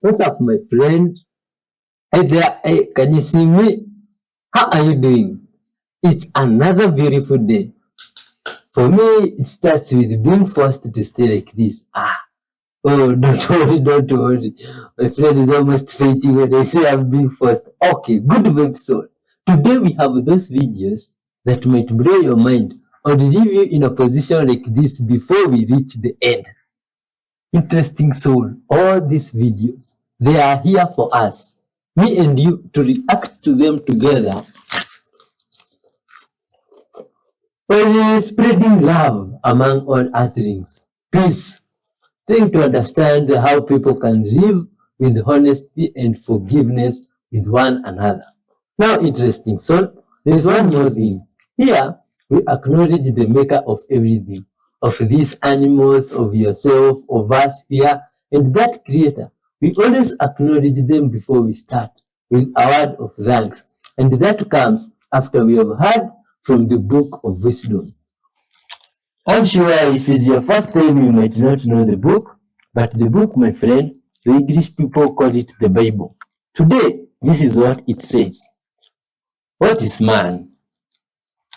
What's up, my friend? Hey there, hey, can you see me? How are you doing? It's another beautiful day. For me, it starts with being forced to stay like this. Oh, don't worry, don't worry. My friend is almost fainting when I say I'm being forced. Okay, good episode. Today we have those videos that might blow your mind or leave you in a position like this before we reach the end. Interesting soul, all these videos, they are here for us, me and you, to react to them together while spreading love among all earthlings. Peace, trying to understand how people can live with honesty and forgiveness with one another. Now, interesting soul, there is one more thing. Here, we acknowledge the maker of everything, of these animals, of yourself, of us here, and that creator. We always acknowledge them before we start with a word of thanks. And that comes after we have heard from the book of wisdom. I'm sure if it's your first time, you might not know the book, but the book, my friend, the English people call it the Bible. Today, this is what it says. What is man?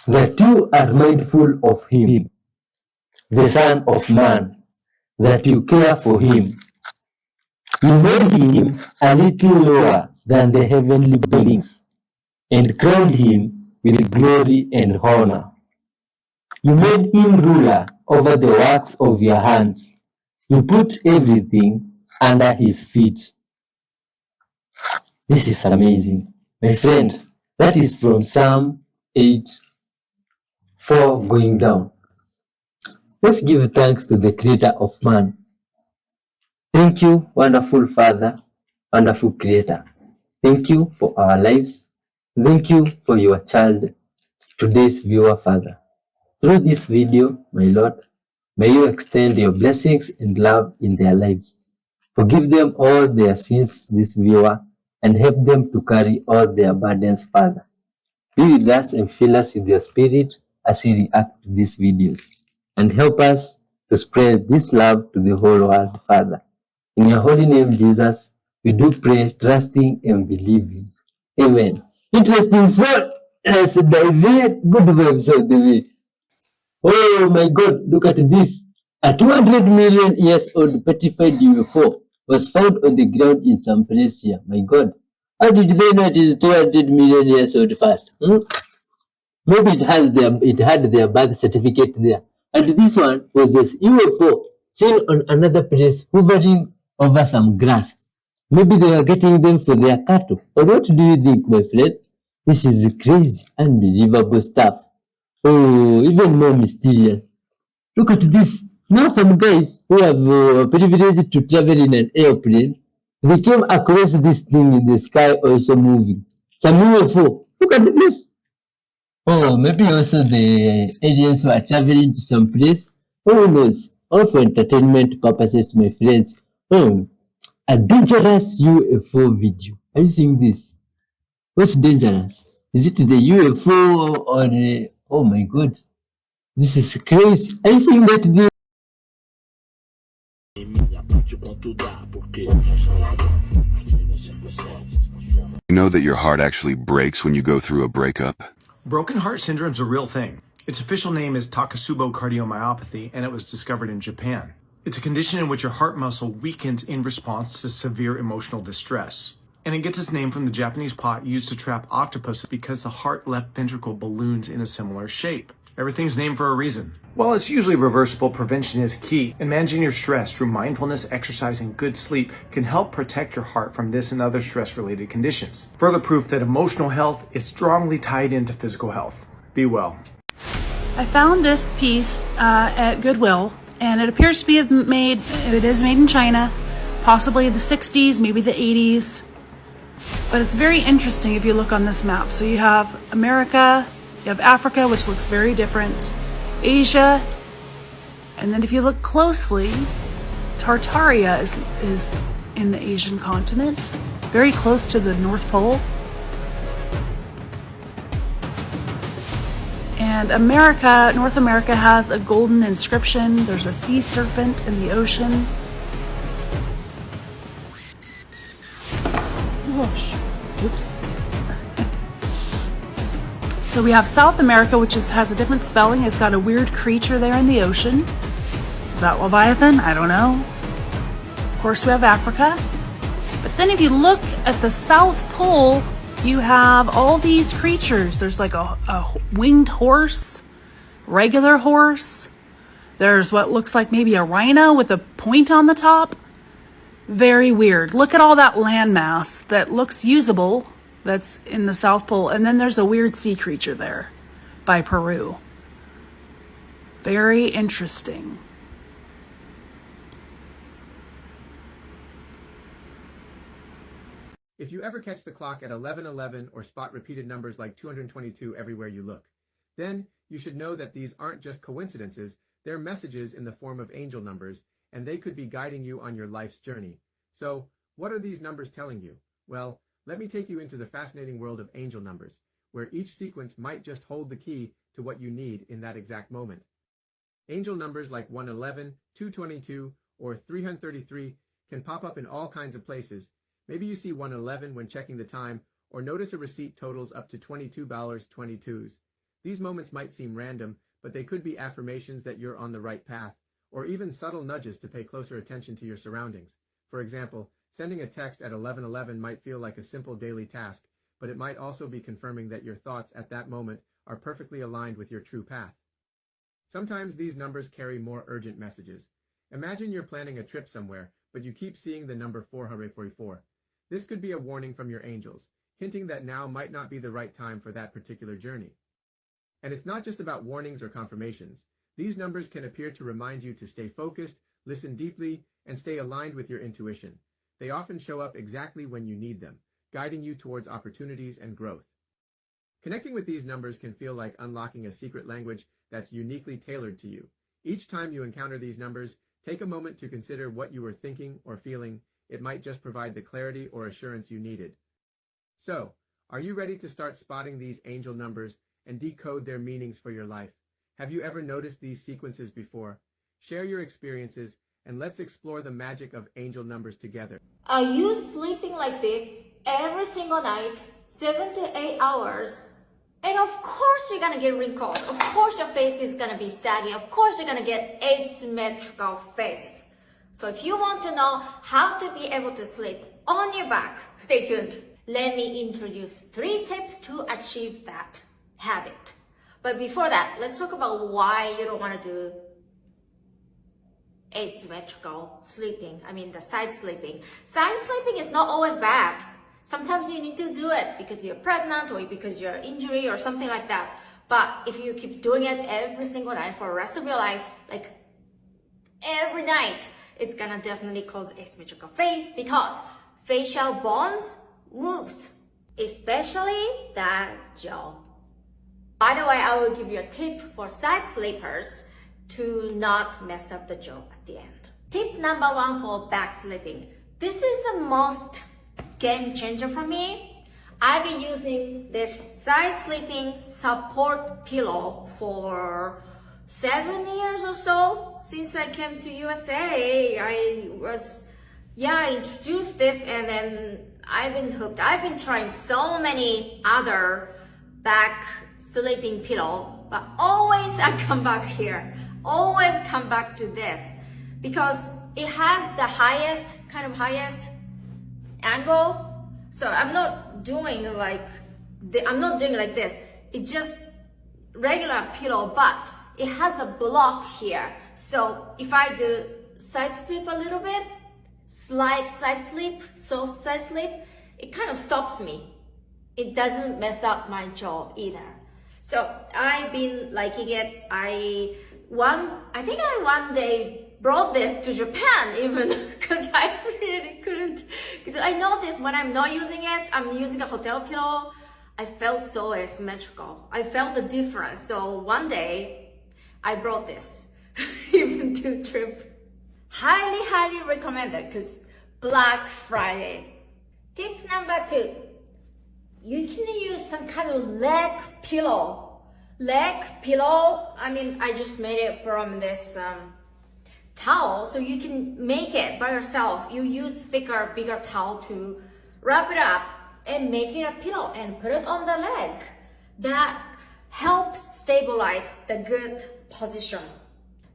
That you are mindful of him, the Son of Man, that you care for him. You made him a little lower than the heavenly beings, and crowned him with glory and honor. You made him ruler over the works of your hands. You put everything under his feet. This is amazing. My friend, that is from Psalm 8:4 going down. Let's give thanks to the creator of man. Thank you, wonderful Father, wonderful creator. Thank you for our lives. Thank you for your child, today's viewer, Father. Through this video, my Lord, may you extend your blessings and love in their lives. Forgive them all their sins, this viewer, and help them to carry all their burdens, Father. Be with us and fill us with your spirit as we react to these videos. And help us to spread this love to the whole world, Father. In your holy name, Jesus, we do pray, trusting and believing. Amen. Interesting, sir. Yes, David. Good vibes of the way. Oh my God, look at this. A 200 million years old petrified UFO was found on the ground in some place here. My God. How did they know it is 200 million years old first? Maybe it had their birth certificate there. And this one was this UFO seen on another place hovering over some grass. Maybe they were getting them for their cattle. Or what do you think, my friend? This is crazy, unbelievable stuff. Oh, even more mysterious. Look at this. Now some guys who have privilege to travel in an airplane, they came across this thing in the sky also moving. Some UFO. Look at this. Oh, maybe also the aliens who are traveling to some place. Who knows? All for entertainment purposes, my friends. Oh, a dangerous UFO video. Are you seeing this? What's dangerous? Is it the UFO or the... Oh my God. This is crazy. Are you seeing that video? You know that your heart actually breaks when you go through a breakup? Broken heart syndrome is a real thing. Its official name is Takotsubo cardiomyopathy, and it was discovered in Japan. It's a condition in which your heart muscle weakens in response to severe emotional distress. And it gets its name from the Japanese pot used to trap octopuses because the heart left ventricle balloons in a similar shape. Everything's named for a reason. While it's usually reversible, prevention is key, and managing your stress through mindfulness, exercise, and good sleep can help protect your heart from this and other stress-related conditions. Further proof that emotional health is strongly tied into physical health. Be well. I found this piece at Goodwill, and it appears to be made in China, possibly the 60s, maybe the 80s. But it's very interesting if you look on this map. So you have America, you have Africa, which looks very different, Asia, and then if you look closely, Tartaria is in the Asian continent, very close to the North Pole. And North America has a golden inscription. There's a sea serpent in the ocean. Whoosh. Oops. So we have South America, which has a different spelling. It's got a weird creature there in the ocean. Is that Leviathan? I don't know. Of course, we have Africa. But then if you look at the South Pole, you have all these creatures. There's like a winged horse, regular horse. There's what looks like maybe a rhino with a point on the top. Very weird. Look at all that landmass that looks usable that's in the South Pole. And then there's a weird sea creature there by Peru. Very interesting. If you ever catch the clock at 11:11 or spot repeated numbers like 222 everywhere you look, then you should know that these aren't just coincidences, they're messages in the form of angel numbers, and they could be guiding you on your life's journey. So, what are these numbers telling you? Well, let me take you into the fascinating world of angel numbers, where each sequence might just hold the key to what you need in that exact moment. Angel numbers like 111, 222, or 333 can pop up in all kinds of places. Maybe you see 111 when checking the time, or notice a receipt totals up to $22.22. These moments might seem random, but they could be affirmations that you're on the right path, or even subtle nudges to pay closer attention to your surroundings. For example, sending a text at 11:11 might feel like a simple daily task, but it might also be confirming that your thoughts at that moment are perfectly aligned with your true path. Sometimes these numbers carry more urgent messages. Imagine you're planning a trip somewhere, but you keep seeing the number 444. This could be a warning from your angels, hinting that now might not be the right time for that particular journey. And it's not just about warnings or confirmations. These numbers can appear to remind you to stay focused, listen deeply, and stay aligned with your intuition. They often show up exactly when you need them, guiding you towards opportunities and growth. Connecting with these numbers can feel like unlocking a secret language that's uniquely tailored to you. Each time you encounter these numbers, take a moment to consider what you were thinking or feeling. It might just provide the clarity or assurance you needed. So, are you ready to start spotting these angel numbers and decode their meanings for your life? Have you ever noticed these sequences before? Share your experiences, and let's explore the magic of angel numbers together. Are you sleeping like this every single night, 7 to 8 hours? And of course you're gonna get wrinkles. Of course your face is gonna be saggy. Of course you're gonna get asymmetrical face. So if you want to know how to be able to sleep on your back, stay tuned. Let me introduce 3 tips to achieve that habit. But before that, let's talk about why you don't want to do asymmetrical sleeping. I mean the side sleeping. Side sleeping is not always bad. Sometimes you need to do it because you're pregnant or because you're injury or something like that. But if you keep doing it every single night for the rest of your life, like every night, it's gonna definitely cause asymmetrical face because facial bones moves, especially that jaw. By the way, I will give you a tip for side sleepers to not mess up the jaw at the end. Tip number 1 for back sleeping. This is the most game changer for me. I've been using this side sleeping support pillow for 7 years or so since I came to USA. I introduced this and then I've been hooked. I've been trying so many other back sleeping pillow, but always I come back here. Always come back to this because it has the highest angle. So I'm not doing like this. It's just regular pillow, but it has a block here. So if I do side sleep a little bit, slight side sleep, soft side sleep, it kind of stops me. It doesn't mess up my jaw either. So I've been liking it. I think I one day brought this to Japan even because I really couldn't. Because I noticed when I'm not using it, I'm using a hotel pillow, I felt so asymmetrical. I felt the difference. So one day I brought this even to trip. Highly recommend it because Black Friday. Tip number 2. You can use some kind of leg pillow. I mean, I just made it from this towel, so you can make it by yourself. You use thicker, bigger towel to wrap it up and make it a pillow and put it on the leg. That helps stabilize the good position.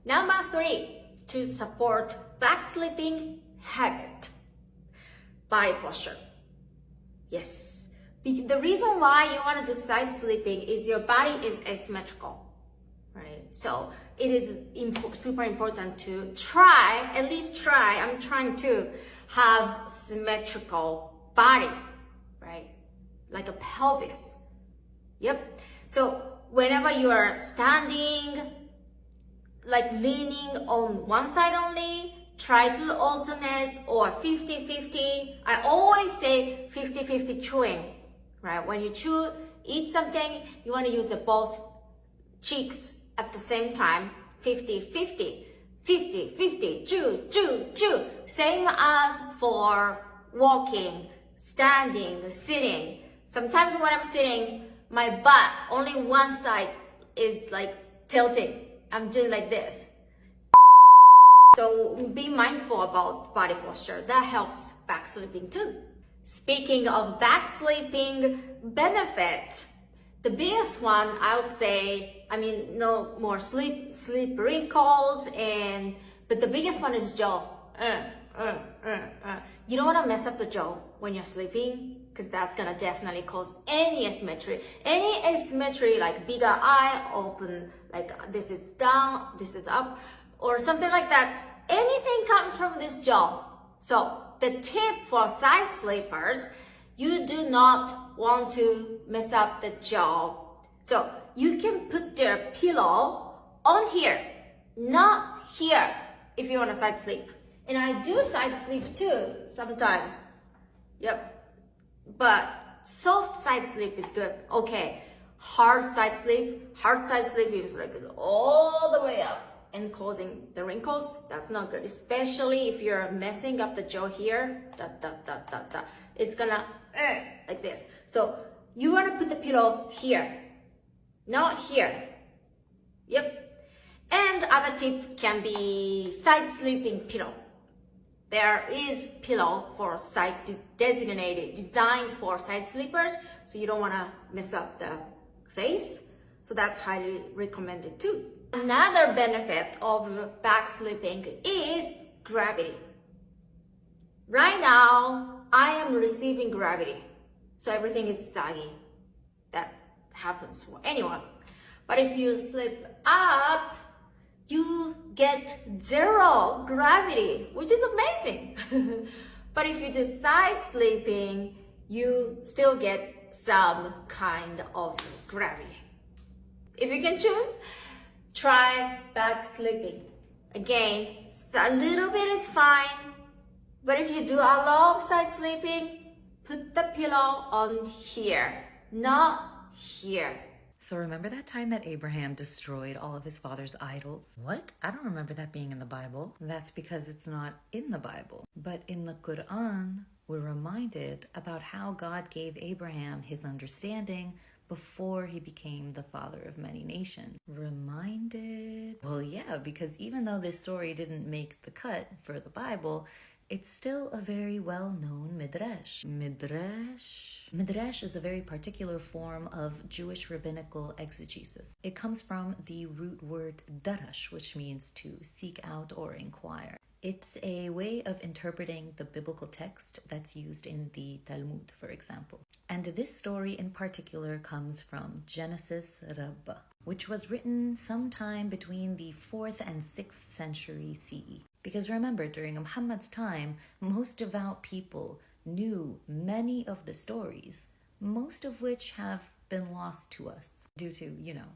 Number 3, to support back sleeping habit, body posture. Yes, the reason why you want to do side sleeping is your body is asymmetrical, right? So it is super important to try, at least try, I'm trying to have symmetrical body, right? Like a pelvis. Yep. So whenever you are standing, like leaning on one side only, try to alternate or 50-50. I always say 50-50 chewing, right? When you eat something, you want to use both cheeks at the same time. 50-50, 50-50, chew. Same as for walking, standing, sitting. Sometimes when I'm sitting, my butt, only one side is like tilting. I'm doing like this. So be mindful about body posture. That helps back sleeping too. Speaking of back sleeping benefits, the biggest one I would say, no more sleep wrinkles, but the biggest one is jaw. You don't want to mess up the jaw when you're sleeping, because that's gonna definitely cause any asymmetry. Any asymmetry, like bigger eye open, like this is down, this is up, or something like that. Anything comes from this jaw. So the tip for side sleepers, you do not want to mess up the jaw. So you can put their pillow on here, not here, if you want to side sleep. And I do side sleep too, sometimes. Yep. But soft side sleep is good. Okay. Hard side sleep is like all the way up and causing the wrinkles. That's not good, especially if you're messing up the jaw here. It's gonna like this. So you want to put the pillow here, not here. Yep. And other tip can be side sleeping pillow. There is pillow for side designed for side sleepers, so you don't want to mess up the face. So that's highly recommended too. Another benefit of back sleeping is gravity. Right now, I am receiving gravity, so everything is saggy. That happens for anyone. But if you sleep up, you get 0 gravity, which is amazing. But if you do side sleeping, you still get some kind of gravity. If you can choose, try back sleeping. Again, a little bit is fine. But if you do a lot of side sleeping, put the pillow on here, not here. So remember that time that Abraham destroyed all of his father's idols? What? I don't remember that being in the Bible. That's because it's not in the Bible. But in the Quran, we're reminded about how God gave Abraham his understanding before he became the father of many nations. Reminded? Well, yeah, because even though this story didn't make the cut for the Bible, it's still a very well-known midrash. Midrash is a very particular form of Jewish rabbinical exegesis. It comes from the root word darash, which means to seek out or inquire. It's a way of interpreting the biblical text that's used in the Talmud, for example. And this story in particular comes from Genesis Rabbah, which was written sometime between the 4th and 6th century CE. Because remember, during Muhammad's time, most devout people knew many of the stories, most of which have been lost to us due to,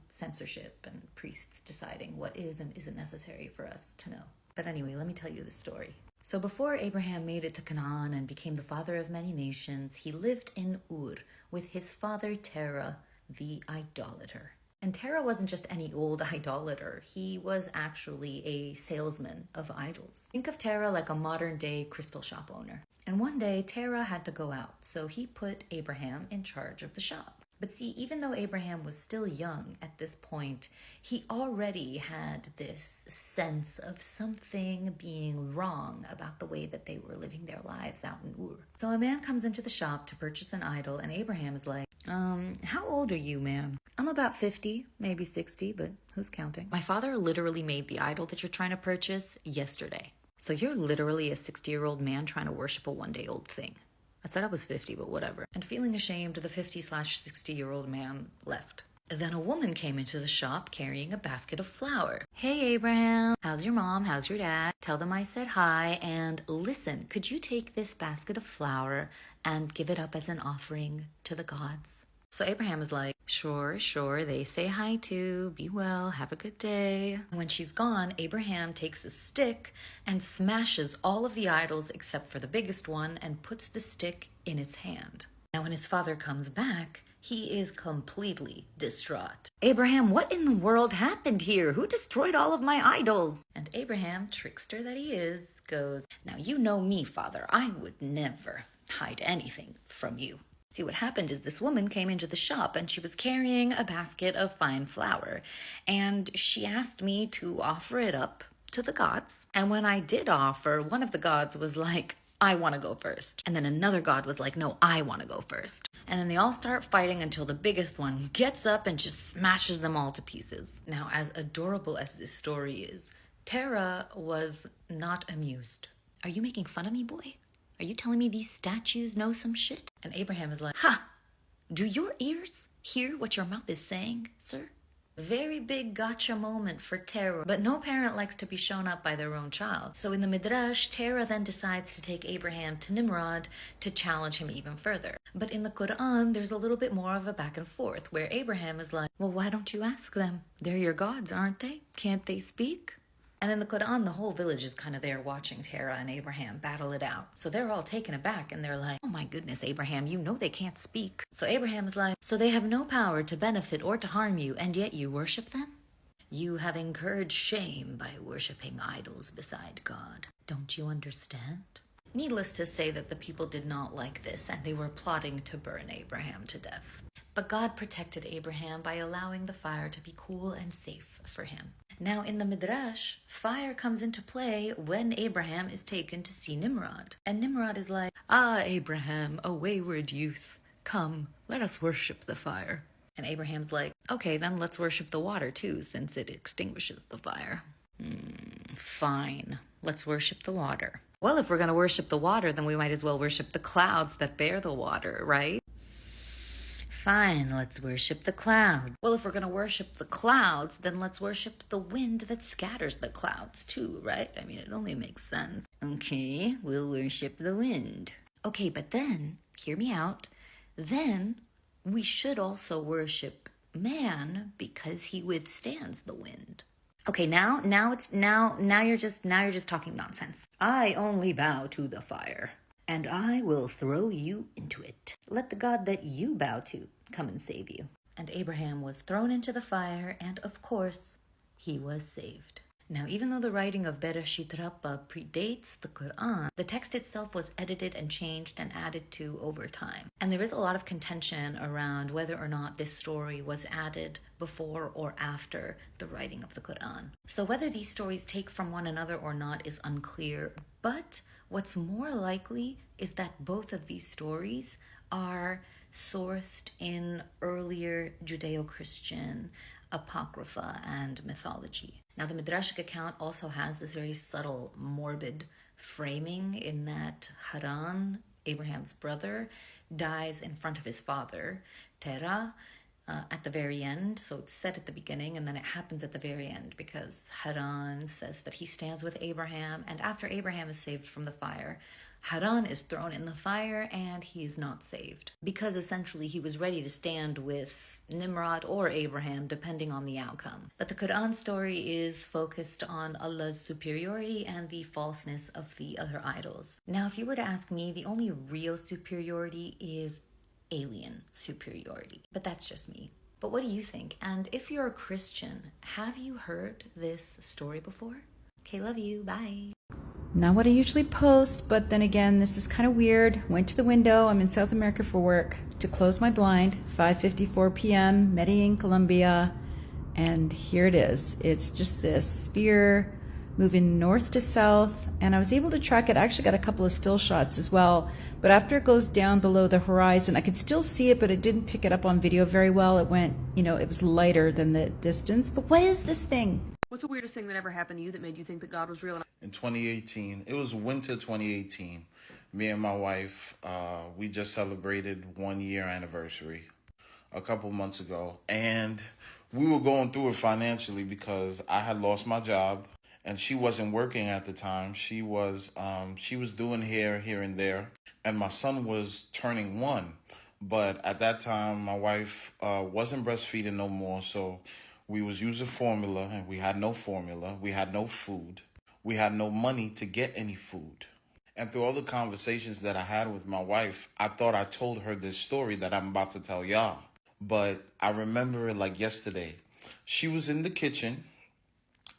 censorship and priests deciding what is and isn't necessary for us to know. But anyway, let me tell you the story. So before Abraham made it to Canaan and became the father of many nations, he lived in Ur with his father Terah, the idolater. And Terah wasn't just any old idolater. He was actually a salesman of idols. Think of Terah like a modern-day crystal shop owner. And one day, Terah had to go out, so he put Abraham in charge of the shop. But see, even though Abraham was still young at this point, he already had this sense of something being wrong about the way that they were living their lives out in Ur. So a man comes into the shop to purchase an idol, and Abraham is like, how old are you, man? I'm about 50, maybe 60, but who's counting? My father literally made the idol that you're trying to purchase yesterday. So you're literally a 60-year-old man trying to worship a one-day-old thing. I said I was 50, but whatever. And feeling ashamed, the 50/60-year-old man left. Then a woman came into the shop carrying a basket of flour. Hey, Abraham. How's your mom? How's your dad? Tell them I said hi. And listen, could you take this basket of flour and give it up as an offering to the gods? So Abraham is like, sure, they say hi too, be well, have a good day. When she's gone, Abraham takes a stick and smashes all of the idols except for the biggest one and puts the stick in its hand. Now when his father comes back, he is completely distraught. Abraham, what in the world happened here? Who destroyed all of my idols? And Abraham, trickster that he is, goes, now you know me, father, I would never hide anything from you. See, what happened is this woman came into the shop and she was carrying a basket of fine flour. And she asked me to offer it up to the gods. And when I did offer, one of the gods was like, I want to go first. And then another god was like, no, I want to go first. And then they all start fighting until the biggest one gets up and just smashes them all to pieces. Now, as adorable as this story is, Terah was not amused. Are you making fun of me, boy? Are you telling me these statues know some shit? And Abraham is like, ha! Do your ears hear what your mouth is saying, sir? Very big gotcha moment for Terah. But no parent likes to be shown up by their own child. So in the Midrash, Terah then decides to take Abraham to Nimrod to challenge him even further. But in the Quran, there's a little bit more of a back and forth, where Abraham is like, well, why don't you ask them? They're your gods, aren't they? Can't they speak? And in the Quran, the whole village is kind of there watching Terah and Abraham battle it out. So they're all taken aback and they're like, oh my goodness, Abraham, you know they can't speak. So Abraham is like, so they have no power to benefit or to harm you, and yet you worship them? You have incurred shame by worshiping idols beside God. Don't you understand? Needless to say that the people did not like this, and they were plotting to burn Abraham to death. But God protected Abraham by allowing the fire to be cool and safe for him. Now in the Midrash, fire comes into play when Abraham is taken to see Nimrod. And Nimrod is like, ah, Abraham, a wayward youth, come, let us worship the fire. And Abraham's like, okay, then let's worship the water too, since it extinguishes the fire. Fine, let's worship the water. Well, if we're going to worship the water, then we might as well worship the clouds that bear the water, right? Fine, let's worship the clouds. Well, if we're going to worship the clouds, then let's worship the wind that scatters the clouds too, right? I mean, it only makes sense. Okay, we'll worship the wind. Okay, but then, hear me out, then we should also worship man because he withstands the wind. Okay, now you're just talking nonsense. I only bow to the fire, and I will throw you into it. Let the God that you bow to come and save you. And Abraham was thrown into the fire, and of course, he was saved. Now, even though the writing of Bereshit Rabbah predates the Quran, the text itself was edited and changed and added to over time. And there is a lot of contention around whether or not this story was added before or after the writing of the Quran. So whether these stories take from one another or not is unclear, but what's more likely is that both of these stories are sourced in earlier Judeo-Christian apocrypha and mythology. Now, the Midrashic account also has this very subtle, morbid framing in that Haran, Abraham's brother, dies in front of his father, Terah, at the very end. So it's set at the beginning and then it happens at the very end because Haran says that he stands with Abraham, and after Abraham is saved from the fire, Haran is thrown in the fire and he is not saved because essentially he was ready to stand with Nimrod or Abraham depending on the outcome. But the Quran story is focused on Allah's superiority and the falseness of the other idols. Now, if you were to ask me, the only real superiority is alien superiority, but that's just me. But what do you think? And if you're a Christian, have you heard this story before? Okay, love you, bye. Not what I usually post, but then again, this is kind of weird. Went to the window, I'm in South America for work, to close my blind, 5:54 p.m., Medellin, Colombia, and here it is. It's just this sphere moving north to south, and I was able to track it. I actually got a couple of still shots as well, but after it goes down below the horizon, I could still see it, but it didn't pick it up on video very well. It went, it was lighter than the distance. But what is this thing? What's the weirdest thing that ever happened to you that made you think that God was real? In 2018, it was winter 2018. Me and my wife, we just celebrated 1 year anniversary a couple months ago. And we were going through it financially because I had lost my job and she wasn't working at the time. She was doing hair here and there. And my son was turning 1. But at that time, my wife wasn't breastfeeding no more. So we was using formula, and we had no formula. We had no food. We had no money to get any food. And through all the conversations that I had with my wife, I thought I told her this story that I'm about to tell y'all. But I remember it like yesterday. She was in the kitchen,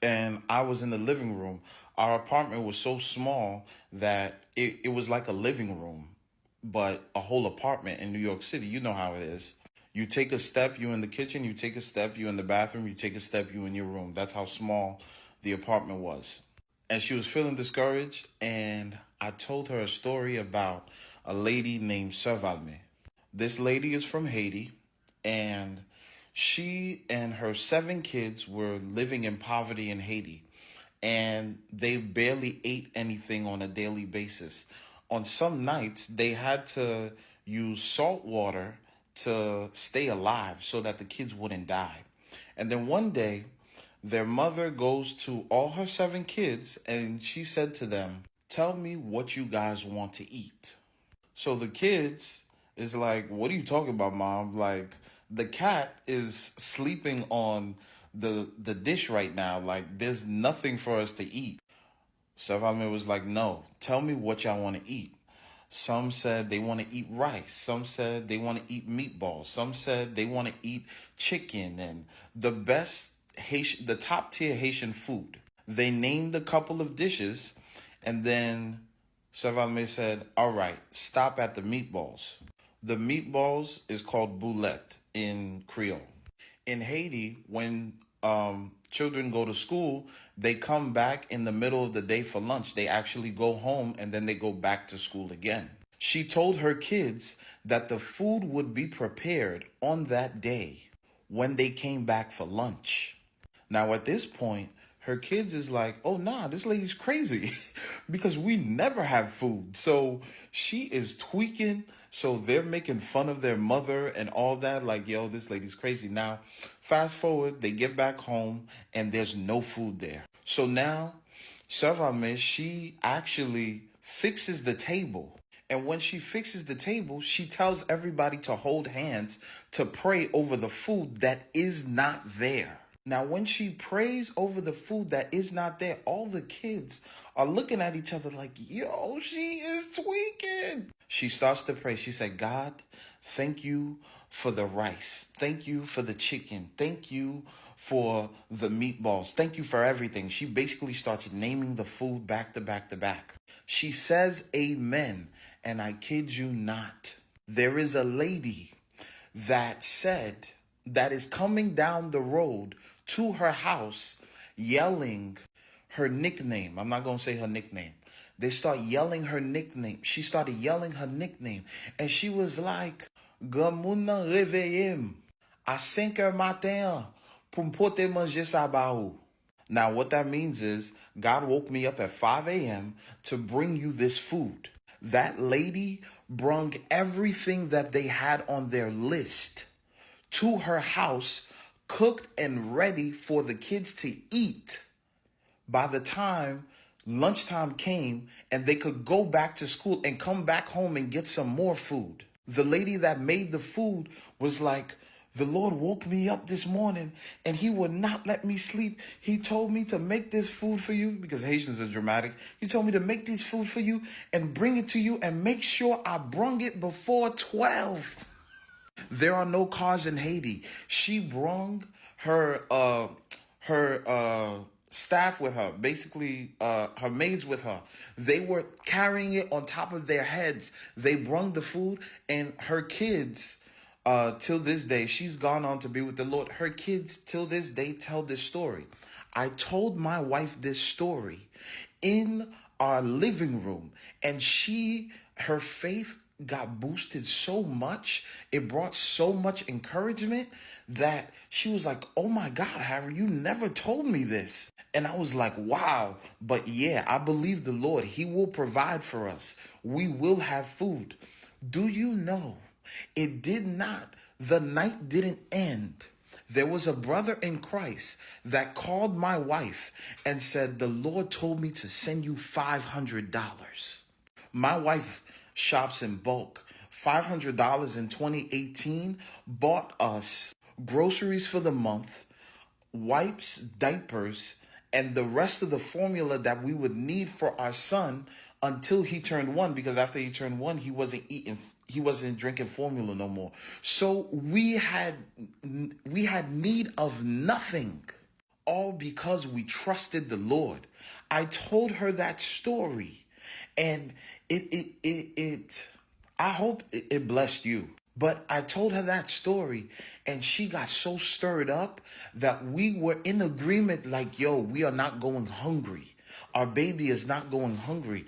and I was in the living room. Our apartment was so small that it was like a living room, but a whole apartment in New York City. You know how it is. You take a step, you in the kitchen, you take a step, you in the bathroom, you take a step, you in your room. That's how small the apartment was. And she was feeling discouraged, and I told her a story about a lady named Servalme. This lady is from Haiti, and she and her 7 kids were living in poverty in Haiti, and they barely ate anything on a daily basis. On some nights, they had to use salt water to stay alive so that the kids wouldn't die. And then one day, their mother goes to all her 7 kids and she said to them, "Tell me what you guys want to eat." So the kids is like, "What are you talking about, Mom? Like, the cat is sleeping on the dish right now. Like, there's nothing for us to eat." Savame was like, "No, tell me what y'all want to eat." Some said they want to eat rice. Some said they want to eat meatballs. Some said they want to eat chicken and the top tier Haitian food. They named a couple of dishes, and then Savalme said, "All right, stop at the meatballs." The meatballs is called boulette in Creole. In Haiti, when children go to school, they come back in the middle of the day for lunch. They actually go home and then they go back to school again. She told her kids that the food would be prepared on that day when they came back for lunch. Now, at this point, her kids is like, "Oh, nah, this lady's crazy," because we never have food. So she is tweaking. So they're making fun of their mother and all that. Like, yo, this lady's crazy. Now, fast forward, they get back home and there's no food there. So now, Servalme, she actually fixes the table. And when she fixes the table, she tells everybody to hold hands to pray over the food that is not there. Now, when she prays over the food that is not there, all the kids are looking at each other like, yo, she is tweaking. She starts to pray. She said, "God, thank you for the rice. Thank you for the chicken. Thank you for the meatballs. Thank you for everything." She basically starts naming the food back to back to back. She says amen. And I kid you not, there is a lady that is coming down the road to her house yelling her nickname. I'm not going to say her nickname. They start yelling her nickname. She started yelling her nickname. And she was like, "Gamuna réveillem à 5 heures matin pour m'porter manger ça baou." Now, what that means is God woke me up at 5 a.m. to bring you this food. That lady brung everything that they had on their list to her house, cooked and ready for the kids to eat by the time lunchtime came and they could go back to school and come back home and get some more food. The lady that made the food was like, "The Lord woke me up this morning and he would not let me sleep. He told me to make this food for you," because Haitians are dramatic. "He told me to make this food for you and bring it to you and make sure I brung it before 12. There are no cars in Haiti. She brung her staff with her, basically her maids with her. They were carrying it on top of their heads. They brung the food, and her kids, till this day, she's gone on to be with the Lord. Her kids till this day tell this story. I told my wife this story in our living room, and her faith got boosted so much, it brought so much encouragement that she was like, oh my God, Harry, you never told me this. And I was like, wow. But yeah, I believe the Lord. He will provide for us. We will have food. Do you know, the night didn't end. There was a brother in Christ that called my wife and said, the Lord told me to send you $500. My wife shops in bulk. $500 in 2018 bought us groceries for the month, wipes, diapers, and the rest of the formula that we would need for our son until he turned 1, because after he turned 1, he wasn't drinking formula no more. So we had need of nothing, all because we trusted the Lord. I told her that story, and I hope it blessed you. But I told her that story, and she got so stirred up that we were in agreement, like, yo, we are not going hungry. Our baby is not going hungry.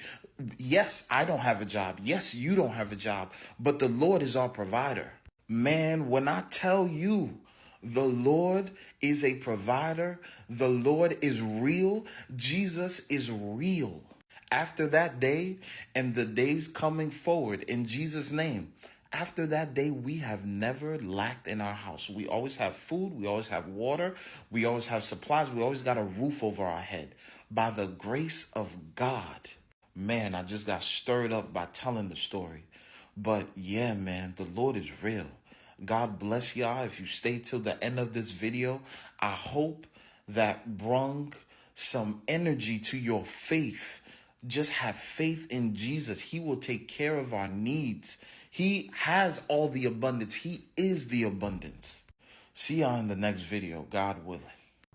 Yes, I don't have a job. Yes, you don't have a job, but the Lord is our provider. Man, when I tell you, the Lord is a provider, the Lord is real, Jesus is real. After that day and the days coming forward, in Jesus' name, after that day, we have never lacked in our house. We always have food. We always have water. We always have supplies. We always got a roof over our head. By the grace of God. Man, I just got stirred up by telling the story. But yeah, man, the Lord is real. God bless y'all. If you stay till the end of this video, I hope that brung some energy to your faith. Just have faith in Jesus. He will take care of our needs. He has all the abundance. He is the abundance. See y'all in the next video, God willing.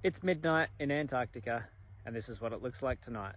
It's midnight in Antarctica, and this is what it looks like tonight.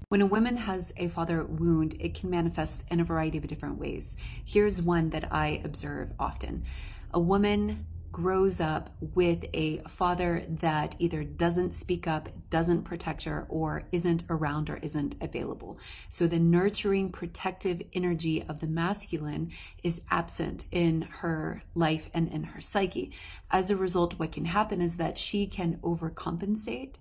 When a woman has a father wound, it can manifest in a variety of different ways. Here's one that I observe often. A woman grows up with a father that either doesn't speak up, doesn't protect her, or isn't around or isn't available. So the nurturing, protective energy of the masculine is absent in her life and in her psyche. As a result, what can happen is that she can overcompensate,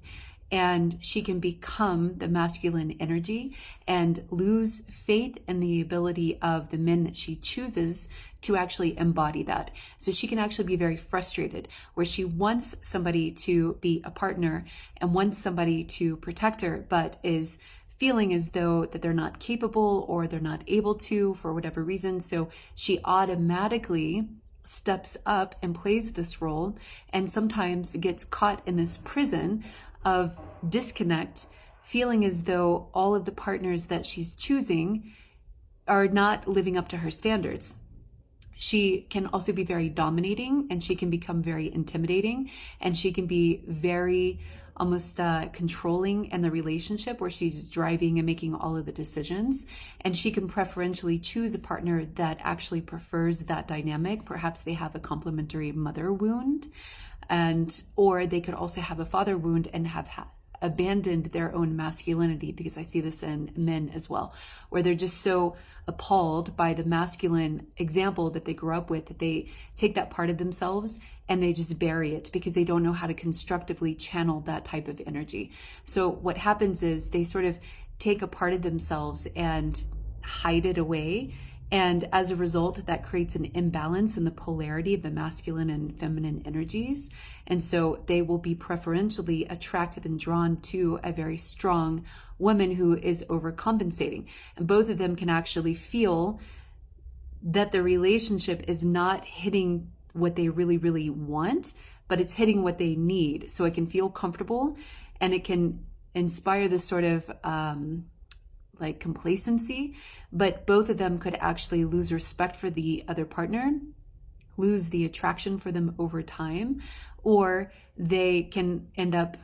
and she can become the masculine energy and lose faith in the ability of the men that she chooses to actually embody that. So she can actually be very frustrated, where she wants somebody to be a partner and wants somebody to protect her, but is feeling as though that they're not capable or they're not able to for whatever reason. So she automatically steps up and plays this role, and sometimes gets caught in this prison of disconnect, feeling as though all of the partners that she's choosing are not living up to her standards. She can also be very dominating, and she can become very intimidating, and she can be very almost controlling in the relationship, where she's driving and making all of the decisions. And she can preferentially choose a partner that actually prefers that dynamic. Perhaps they have a complementary mother wound, or they could also have a father wound and have abandoned their own masculinity, because I see this in men as well, where they're just so appalled by the masculine example that they grew up with that they take that part of themselves and they just bury it, because they don't know how to constructively channel that type of energy. So what happens is they sort of take a part of themselves and hide it away. And as a result, that creates an imbalance in the polarity of the masculine and feminine energies. And so they will be preferentially attracted and drawn to a very strong woman who is overcompensating. And both of them can actually feel that the relationship is not hitting what they really, really want, but it's hitting what they need. So it can feel comfortable and it can inspire this sort of like complacency, but both of them could actually lose respect for the other partner, lose the attraction for them over time, or they can end up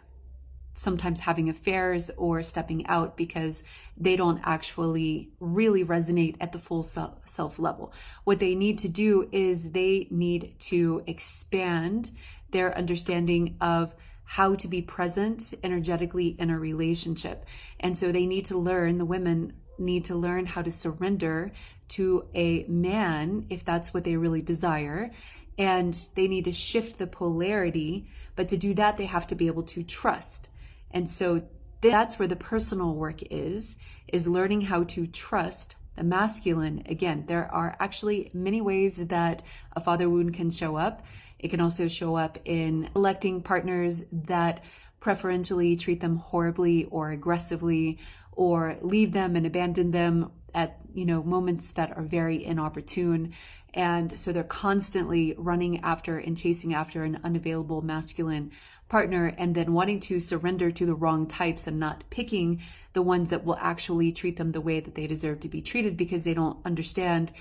sometimes having affairs or stepping out because they don't actually really resonate at the full self level. What they need to do is they need to expand their understanding of how to be present energetically in a relationship. And so they need to learn, the women need to learn how to surrender to a man if that's what they really desire. And they need to shift the polarity, but to do that, they have to be able to trust. And so that's where the personal work is learning how to trust the masculine. Again, there are actually many ways that a father wound can show up. It can also show up in electing partners that preferentially treat them horribly or aggressively, or leave them and abandon them at, moments that are very inopportune. And so they're constantly running after and chasing after an unavailable masculine partner, and then wanting to surrender to the wrong types and not picking the ones that will actually treat them the way that they deserve to be treated, because they don't understand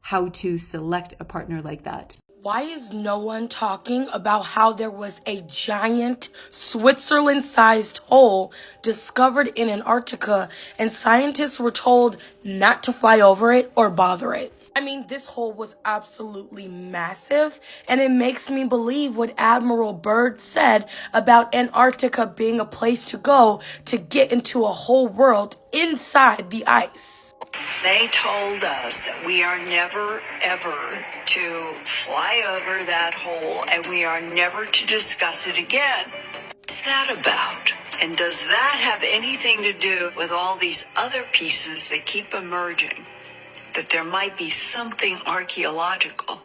how to select a partner like that. Why is no one talking about how there was a giant Switzerland-sized hole discovered in Antarctica and scientists were told not to fly over it or bother it? I mean, this hole was absolutely massive, and it makes me believe what Admiral Byrd said about Antarctica being a place to go to get into a whole world inside the ice. They told us that we are never, ever to fly over that hole, and we are never to discuss it again. What's that about? And does that have anything to do with all these other pieces that keep emerging? That there might be something archaeological.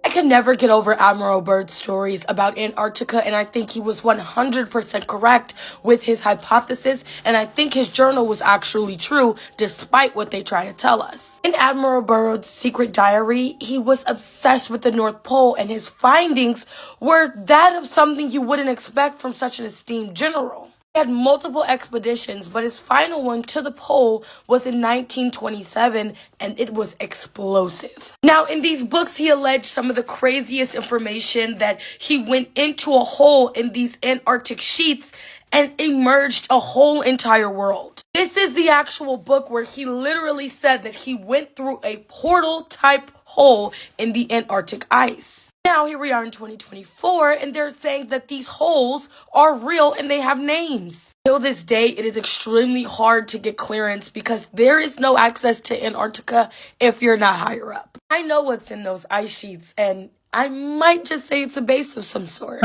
I can never get over Admiral Byrd's stories about Antarctica, and I think he was 100% correct with his hypothesis, and I think his journal was actually true, despite what they try to tell us. In Admiral Byrd's secret diary, he was obsessed with the North Pole, and his findings were that of something you wouldn't expect from such an esteemed general. He had multiple expeditions, but his final one to the pole was in 1927, and it was explosive. Now, in these books, he alleged some of the craziest information, that he went into a hole in these Antarctic sheets and emerged a whole entire world. This is the actual book where he literally said that he went through a portal-type hole in the Antarctic ice. Now, here we are in 2024, and they're saying that these holes are real and they have names. Till this day, it is extremely hard to get clearance because there is no access to Antarctica if you're not higher up. I know what's in those ice sheets, and I might just say it's a base of some sort.